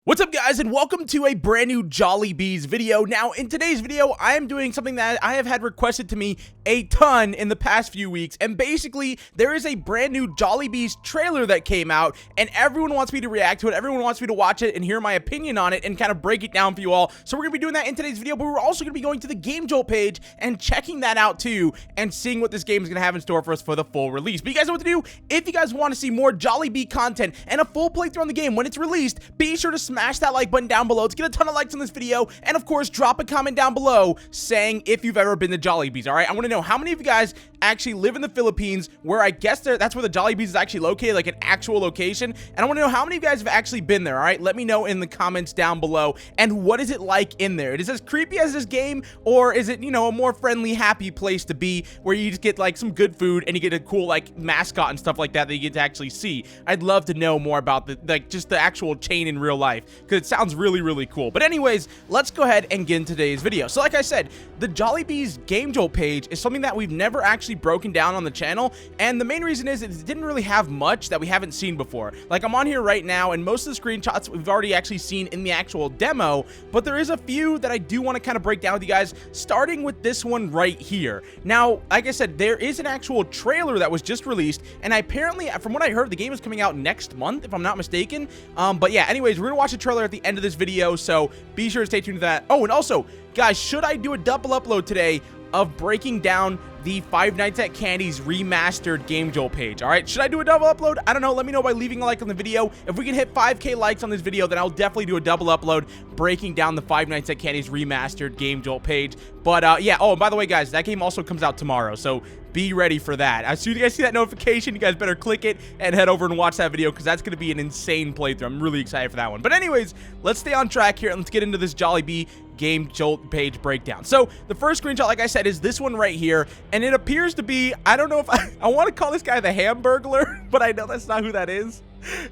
What's up, guys, and welcome to a brand new Jollibees video. Now, in today's video, I am doing something that I have had requested to me a ton in the past few weeks, and basically, there is a brand new Jollibees trailer that came out, and everyone wants me to react to it, everyone wants me to watch it and hear my opinion on it and kind of break it down for you all. So we're going to be doing that in today's video, but we're also going to be going to the Game Jolt page and checking that out too, and seeing what this game is going to have in store for us for the full release. But you guys know what to do. If you guys want to see more Jollibee content and a full playthrough on the game when it's released, be sure to smash that like button down below to get a ton of likes on this video, and of course drop a comment down below saying if you've ever been to Jollibees. All right, I want to know how many of you guys actually live in the Philippines, where I guess that's where the Jollibees is actually located, like an actual location, and I want to know how many of you guys have actually been there. All right, let me know in the comments down below. And what is it like in there? Is it as creepy as this game, or is it, you know, a more friendly, happy place to be where you just get like some good food and you get a cool like mascot and stuff like that that you get to actually see? I'd love to know more about just the actual chain in real life, because it sounds really cool. But anyways, let's go ahead and get into today's video. So like I said, the Jollibees Game Jolt page is something that we've never actually broken down on the channel, and the main reason is it didn't really have much that we haven't seen before. Like, I'm on here right now, and most of the screenshots we've already actually seen in the actual demo, but there is a few that I do want to kind of break down with you guys, starting with this one right here. Now, like I said, there is an actual trailer that was just released, and apparently, from what I heard, the game is coming out next month, if I'm not mistaken. But yeah, anyways, we're gonna watch the trailer at the end of this video, so be sure to stay tuned to that. Oh, and also, guys, should I do a double upload today of breaking down the Five Nights at Candy's remastered Game Jolt page? All right, should I do a double upload? I don't know. Let me know by leaving a like on the video. If we can hit 5K likes on this video, then I'll definitely do a double upload breaking down the Five Nights at Candy's remastered Game Jolt page. But yeah, oh, and by the way, guys, that game also comes out tomorrow, so be ready for that. As soon as you guys see that notification, you guys better click it and head over and watch that video, because that's going to be an insane playthrough. I'm really excited for that one. But anyways, let's stay on track here and let's get into this Jollibee Game Jolt page breakdown. So the first screenshot, like I said, is this one right here, and it appears to be, I don't know if I want to call this guy the Hamburglar, but I know that's not who that is.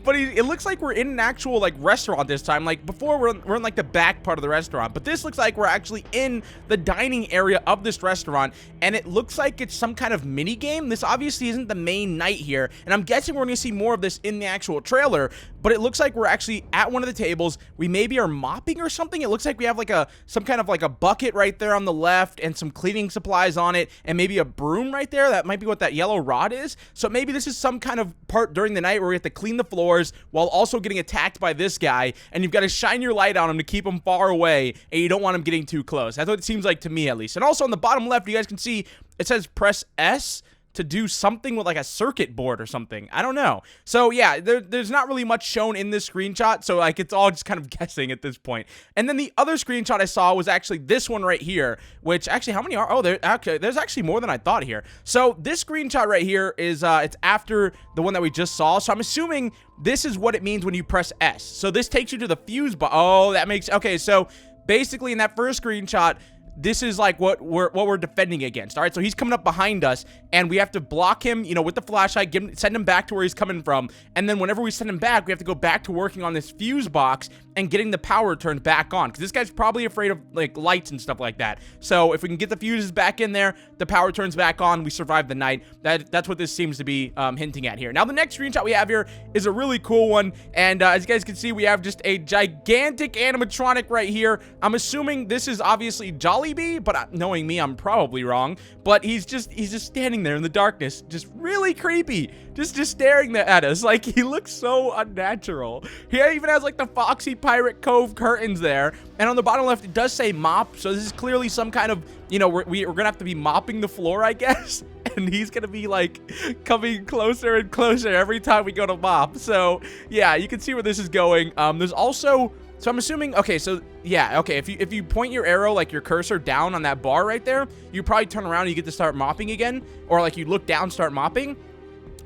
But it looks like we're in an actual like restaurant this time. Like before, we're in like the back part of the restaurant, but this looks like we're actually in the dining area of this restaurant, and it looks like it's some kind of mini game. This obviously isn't the main night here, and I'm guessing we're going to see more of this in the actual trailer. But it looks like we're actually at one of the tables. We maybe are mopping or something. It looks like we have like some kind of like a bucket right there on the left, and some cleaning supplies on it, and maybe a broom right there. That might be what that yellow rod is. So maybe this is some kind of part during the night where we have to clean the floors while also getting attacked by this guy, and you've got to shine your light on him to keep him far away, and you don't want him getting too close. That's what it seems like to me, at least. And also on the bottom left, you guys can see it says press S to do something with like a circuit board or something. I don't know. So yeah, there's not really much shown in this screenshot, so like it's all just kind of guessing at this point. And then the other screenshot I saw was actually this one right here, which actually, how many are? Oh, there's actually more than I thought here. So this screenshot right here is it's after the one that we just saw. So I'm assuming this is what it means when you press S. So this takes you to the fuse box. Oh, that makes, okay, so basically in that first screenshot, this is like what we're defending against. All right, so he's coming up behind us, and we have to block him, you know, with the flashlight, send him back to where he's coming from, and then whenever we send him back, we have to go back to working on this fuse box and getting the power turned back on, because this guy's probably afraid of like lights and stuff like that. So if we can get the fuses back in there, the power turns back on, we survive the night. That's what this seems to be hinting at here. Now the next screenshot we have here is a really cool one, and as you guys can see, we have just a gigantic animatronic right here. I'm assuming this is obviously Jollibee, but knowing me, I'm probably wrong. But he's just standing there in the darkness, just really creepy, just staring at us. Like, he looks so unnatural. He even has like the Foxy Pirate Cove curtains there, and on the bottom left it does say mop. So this is clearly some kind of, you know, we're gonna have to be mopping the floor, I guess. And he's gonna be like coming closer and closer every time we go to mop. So yeah, you can see where this is going. There's also, so I'm assuming, okay, so yeah, okay, if you point your arrow, like your cursor down on that bar right there, you probably turn around and you get to start mopping again, or like you look down, start mopping.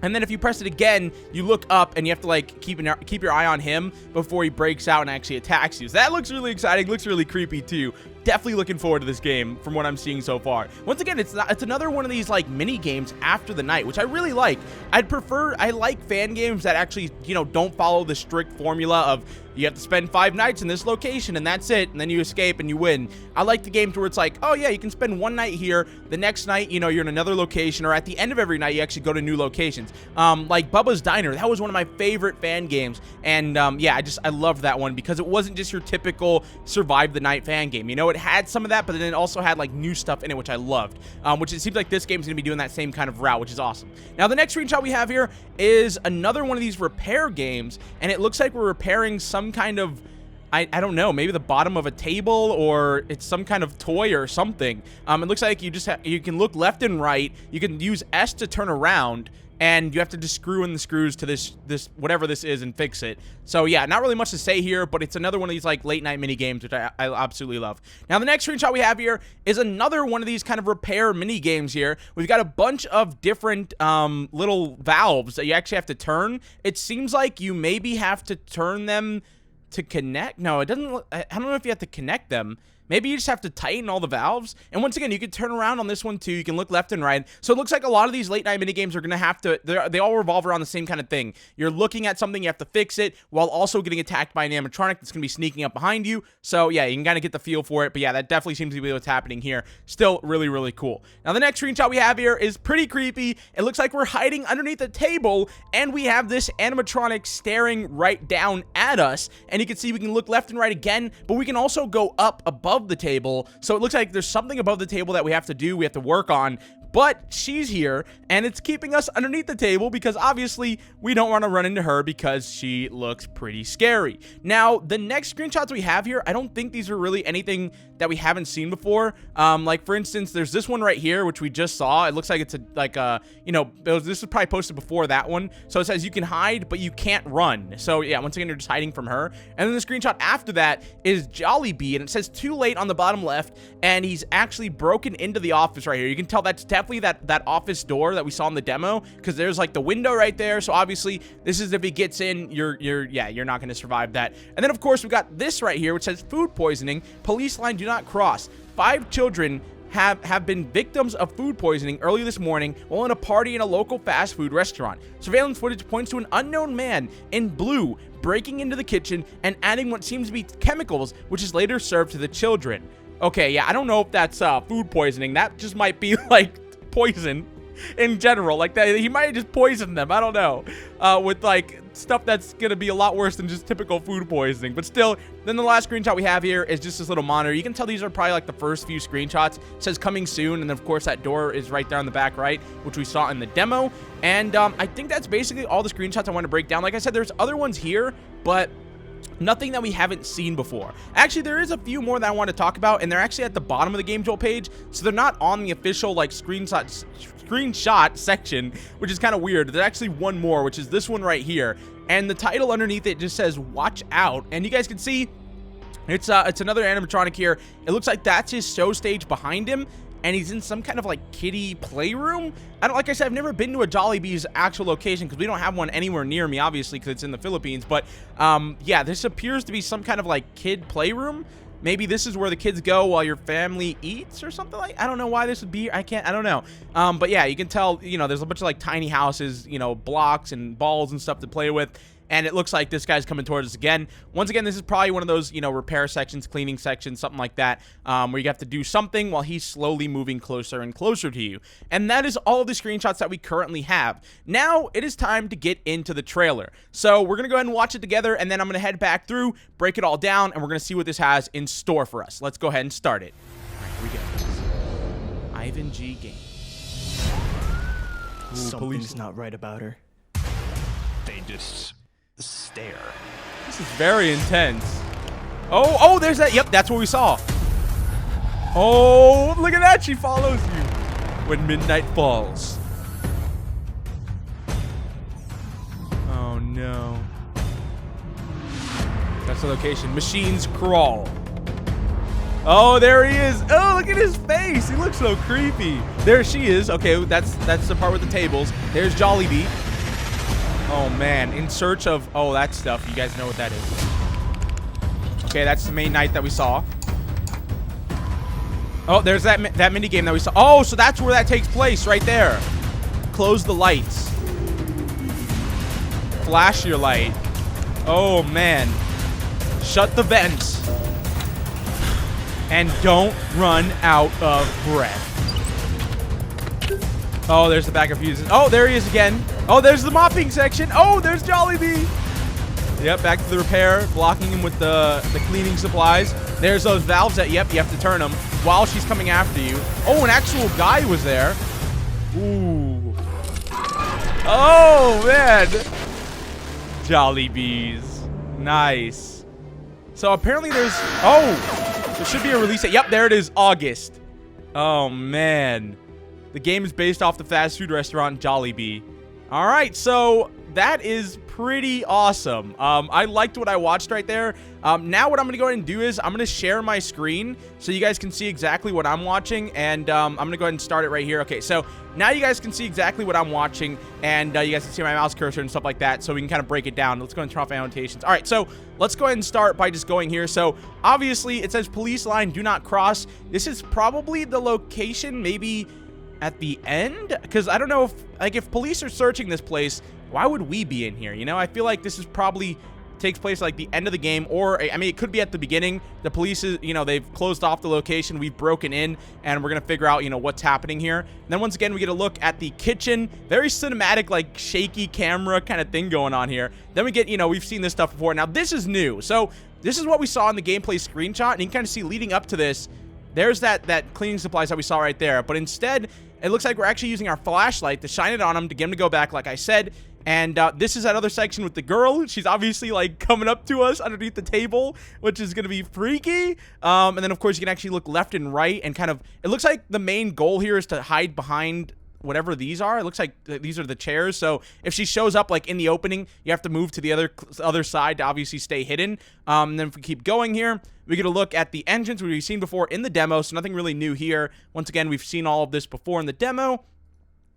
And then if you press it again, you look up and you have to like keep your eye on him before he breaks out and actually attacks you. So that looks really exciting, looks really creepy too. definitely looking forward to this game from what I'm seeing so far. Once again, it's another one of these like mini games after the night, which I really like. I like fan games that actually, you know, don't follow the strict formula of you have to spend 5 nights in this location and that's it, and then you escape and you win. I like the games where it's like, oh yeah, you can spend 1 night here, the next night, you know, you're in another location, or at the end of every night you actually go to new locations. Like Bubba's Diner, that was one of my favorite fan games, and yeah, I loved that one because it wasn't just your typical survive the night fan game. You know, it had some of that, but then it also had like new stuff in it, which I loved. Which it seems like this game's gonna be doing that same kind of route, which is awesome. Now the next screenshot we have here is another one of these repair games, and it looks like we're repairing some kind of, I don't know, maybe the bottom of a table, or it's some kind of toy or something. It looks like you can look left and right. You can use S to turn around, and you have to just screw in the screws to this whatever this is and fix it. So yeah, not really much to say here, but it's another one of these like late night mini games, which I absolutely love. Now the next screenshot we have here is another one of these kind of repair mini games here. We've got a bunch of different little valves that you actually have to turn. It seems like you maybe have to turn them to connect. No, it doesn't. I don't know if you have to connect them. Maybe you just have to tighten all the valves. And once again, you can turn around on this one too. You can look left and right. So it looks like a lot of these late night mini games are going to have to, they all revolve around the same kind of thing. You're looking at something, you have to fix it while also getting attacked by an animatronic that's going to be sneaking up behind you. So yeah, you can kind of get the feel for it. But yeah, that definitely seems to be what's happening here. Still really, really cool. Now the next screenshot we have here is pretty creepy. It looks like we're hiding underneath a table, and we have this animatronic staring right down at us. And you can see we can look left and right again, but we can also go up above the table. So it looks like there's something above the table that we have to work on. But she's here, and it's keeping us underneath the table because obviously we don't want to run into her because she looks pretty scary. Now, the next screenshots we have here, I don't think these are really anything that we haven't seen before. Like for instance, there's this one right here, which we just saw. It looks like it's you know, this was probably posted before that one. So it says you can hide, but you can't run. So yeah, once again, you're just hiding from her. And then the screenshot after that is Jollibee, and it says too late on the bottom left, and he's actually broken into the office right here. You can tell that's definitely that office door that we saw in the demo, because there's like the window right there. So obviously this is, if he gets in, you're not going to survive that. And then of course we've got this right here, which says food poisoning, police line do not cross. 5 children have been victims of food poisoning early this morning while in a party in a local fast food restaurant. Surveillance footage points to an unknown man in blue breaking into the kitchen and adding what seems to be chemicals, which is later served to the children. Okay, yeah, I don't know if that's food poisoning. That just might be like poison in general. Like that, he might have just poisoned them. I don't know. With like stuff that's gonna be a lot worse than just typical food poisoning. But still, then the last screenshot we have here is just this little monitor. You can tell these are probably like the first few screenshots. It says coming soon, and then of course that door is right there on the back right, which we saw in the demo. And I think that's basically all the screenshots I want to break down. Like I said, there's other ones here, but nothing that we haven't seen before. Actually, there is a few more that I want to talk about, and they're actually at the bottom of the Game Jolt page, so they're not on the official like screenshot section, which is kind of weird. There's actually one more, which is this one right here, and the title underneath it just says watch out, and you guys can see it's another animatronic here. It looks like that's his show stage behind him, and he's in some kind of like kiddie playroom. Like I said, I've never been to a Jollibee's actual location because we don't have one anywhere near me, obviously, because it's in the Philippines. But yeah, this appears to be some kind of like kid playroom. Maybe this is where the kids go while your family eats or something like. I don't know why this would be. I don't know. But yeah, you can tell, you know, there's a bunch of like tiny houses, you know, blocks and balls and stuff to play with. And it looks like this guy's coming towards us again. Once again, this is probably one of those, you know, repair sections, cleaning sections, something like that, where you have to do something while he's slowly moving closer and closer to you. And that is all of the screenshots that we currently have. Now, it is time to get into the trailer. So we're going to go ahead and watch it together, and then I'm going to head back through, break it all down, and we're going to see what this has in store for us. Let's go ahead and start it. All right, here we go. Ivan G. Games. Something's not right about her. They just stare. This is very intense. Oh, there's that. Yep, that's what we saw. Oh, look at that. She follows you when midnight falls. Oh, no. That's the location. Machines crawl. Oh, there he is. Oh, look at his face. He looks so creepy. There she is. Okay, that's the part with the tables. There's Jollibee. Oh, man. In search of... Oh, that stuff. You guys know what that is. Okay, that's the main night that we saw. Oh, there's that mini game that we saw. Oh, so that's where that takes place, right there. Close the lights. Flash your light. Oh, man. Shut the vents. And don't run out of breath. Oh, there's the backup fuses. Oh, there he is again. Oh, there's the mopping section. Oh, there's Jollibee. Yep, back to the repair, blocking him with the cleaning supplies. There's those valves that, yep, you have to turn them while she's coming after you. Oh, an actual guy was there. Ooh. Oh, man. Jollibees. Nice. So apparently there's... Oh, there should be a release date. Yep, there it is, August. Oh, man. The game is based off the fast food restaurant Jollibee. All right, so that is pretty awesome. I liked what I watched right there. Now what I'm going to go ahead and do is I'm going to share my screen so you guys can see exactly what I'm watching. And I'm going to go ahead and start it right here. Okay, so now you guys can see exactly what I'm watching. And you guys can see my mouse cursor and stuff like that. So we can kind of break it down. Let's go and turn off my annotations. All right, so let's go ahead and start by just going here. So obviously it says police line, do not cross. This is probably the location, maybe at the end, because I don't know if police are searching this place, why would we be in here? You know, I feel like this is probably takes place like the end of the game, or I mean, it could be at the beginning. The police is, you know, they've closed off the location, we've broken in, and we're gonna figure out, you know, what's happening here. And then once again, we get a look at the kitchen. Very cinematic, like shaky camera kind of thing going on here. Then we get, you know, we've seen this stuff before. Now this is new, so this is what we saw in the gameplay screenshot, and you can kind of see leading up to this, there's that cleaning supplies that we saw right there. But instead, it looks like we're actually using our flashlight to shine it on him to get him to go back, like I said. And this is that other section with the girl. She's obviously like coming up to us underneath the table, which is going to be freaky. And then, of course, you can actually look left and right and kind of, it looks like the main goal here is to hide behind whatever these are. It looks like these are the chairs. So if she shows up like in the opening, you have to move to the other side to obviously stay hidden. And then if we keep going here, we get a look at the entrance, which we've seen before in the demo. So nothing really new here. Once again, we've seen all of this before in the demo.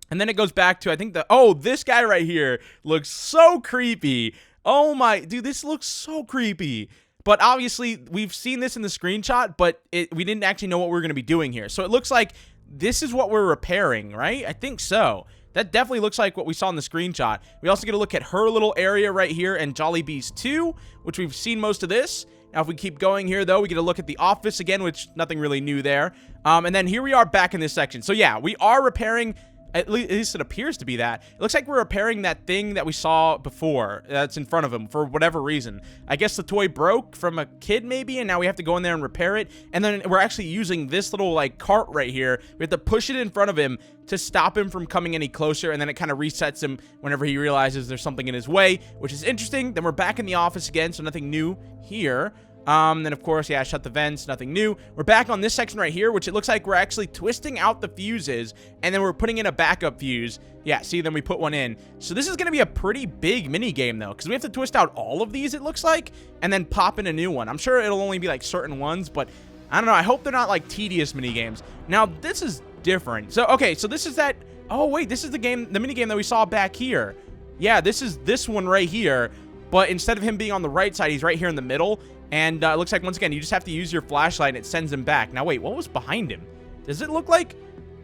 And then it goes back to, I think this guy right here looks so creepy. Oh my, dude, this looks so creepy. But obviously, we've seen this in the screenshot, but we didn't actually know what we were going to be doing here. So it looks like this is what we're repairing, right? I think so. That definitely looks like what we saw in the screenshot. We also get a look at her little area right here and Jollibee's 2, which we've seen most of this. Now, if we keep going here, though, we get a look at the office again, which nothing really new there. And then here we are back in this section. So, yeah, we are repairing... At least it appears to be that. It looks like we're repairing that thing that we saw before that's in front of him for whatever reason. I guess the toy broke from a kid maybe, and now we have to go in there and repair it. And then we're actually using this little like cart right here. We have to push it in front of him to stop him from coming any closer, and then it kind of resets him whenever he realizes there's something in his way, which is interesting. Then we're back in the office again, so nothing new here. Then of course, yeah, shut the vents, nothing new. We're back on this section right here, which it looks like we're actually twisting out the fuses, and then we're putting in a backup fuse. Yeah, see, then we put one in. So this is going to be a pretty big mini game though, because we have to twist out all of these, it looks like, and then pop in a new one. I'm sure it'll only be like certain ones, but I don't know. I hope they're not like tedious mini games. Now, this is different. So, okay, so this is that... Oh, wait, this is the mini game that we saw back here. Yeah, this is this one right here, but instead of him being on the right side, he's right here in the middle. And it looks like, once again, you just have to use your flashlight and it sends him back. Now, wait, what was behind him? Does it look like...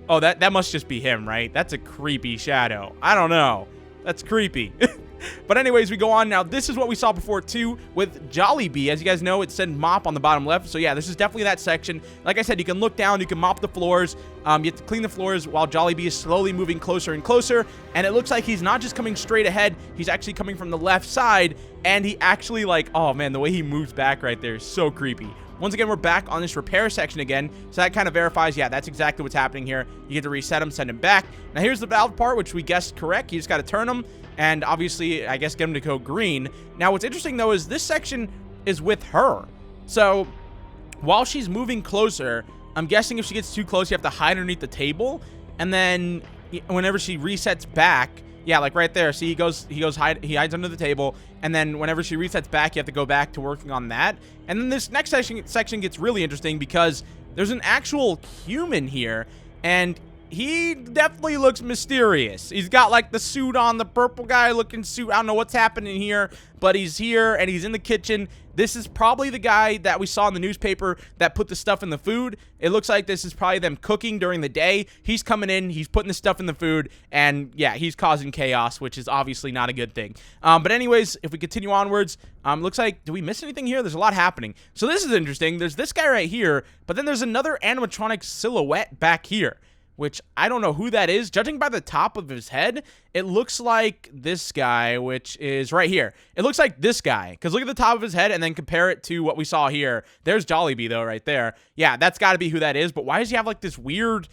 Oh, that must just be him, right? That's a creepy shadow. I don't know. That's creepy. But anyways, we go on now. This is what we saw before, too, with Jollibee. As you guys know, it said mop on the bottom left. So, yeah, this is definitely that section. Like I said, you can look down. You can mop the floors. You have to clean the floors while Jollibee is slowly moving closer and closer. And it looks like he's not just coming straight ahead. He's actually coming from the left side. And he actually, like, oh, man, the way he moves back right there is so creepy. Once again, we're back on this repair section again. So that kind of verifies, yeah, that's exactly what's happening here. You get to reset him, send him back. Now, here's the valve part, which we guessed correct. You just got to turn them. And obviously, I guess, get him to go green. Now, what's interesting, though, is this section is with her. So, while she's moving closer, I'm guessing if she gets too close, you have to hide underneath the table. And then, whenever she resets back, yeah, like right there. See, he hides under the table. And then, whenever she resets back, you have to go back to working on that. And then this next section gets really interesting because there's an actual human here. And he definitely looks mysterious. He's got like the suit on, the purple guy looking suit. I don't know what's happening here, but he's here and he's in the kitchen. this is probably the guy that we saw in the newspaper that put the stuff in the food. It looks like this is probably them cooking during the day. He's coming in, he's putting the stuff in the food, and yeah, he's causing chaos, which is obviously not a good thing. But anyways, if we continue onwards, looks like, do we miss anything here? There's a lot happening. So this is interesting. There's this guy right here, but then there's another animatronic silhouette back here, which I don't know who that is. Judging by the top of his head, it looks like this guy, which is right here. It looks like this guy, because look at the top of his head and then compare it to what we saw here. There's Jollibee, though, right there. Yeah, that's got to be who that is, but why does he have, like, this weird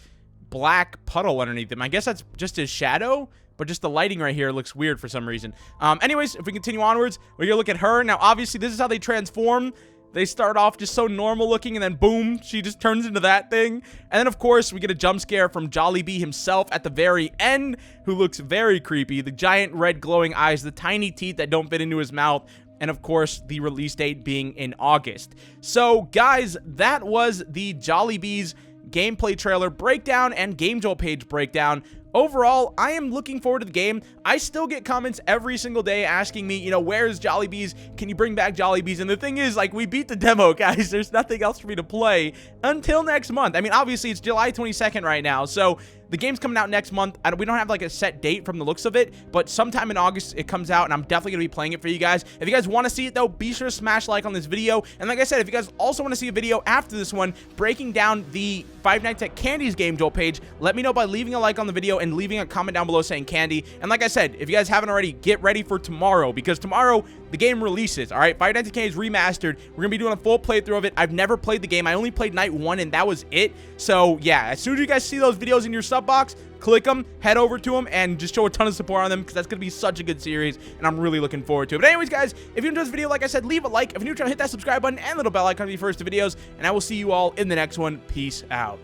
black puddle underneath him? I guess that's just his shadow, but just the lighting right here looks weird for some reason. Anyways, if we continue onwards, we're going to look at her. Now, obviously, this is how they transform. They start off just so normal looking, and then boom, she just turns into that thing. And then, of course, we get a jump scare from Jollibee himself at the very end, who looks very creepy. The giant red glowing eyes, the tiny teeth that don't fit into his mouth, and of course, the release date being in August. So, guys, that was the Jollibee's gameplay trailer breakdown and Game Jolt page breakdown. Overall, I am looking forward to the game. I still get comments every single day asking me, you know, where's Jollibee's? Can you bring back Jollibee's? And the thing is, like, we beat the demo, guys. There's nothing else for me to play until next month. I mean, obviously, it's July 22nd right now, so the game's coming out next month. We don't have, like, a set date from the looks of it, but sometime in August, it comes out, and I'm definitely going to be playing it for you guys. If you guys want to see it, though, be sure to smash like on this video. And like I said, if you guys also want to see a video after this one breaking down the Five Nights at Candy's Game Jolt page, let me know by leaving a like on the video and leaving a comment down below saying Candy. And like I said, if you guys haven't already, get ready for tomorrow, because tomorrow the game releases. All right, Five Nights at Candy's remastered. We're gonna be doing a full playthrough of it. I've never played the game. I only played night 1, and that was it. So yeah, as soon as you guys see those videos in your sub box, click them, head over to them, and just show a ton of support on them, because that's gonna be such a good series, and I'm really looking forward to it. But anyways, guys, if you enjoyed this video, like I said, leave a like. If you're new, hit that subscribe button and little bell icon to be first to videos, and I will see you all in the next one. Peace out.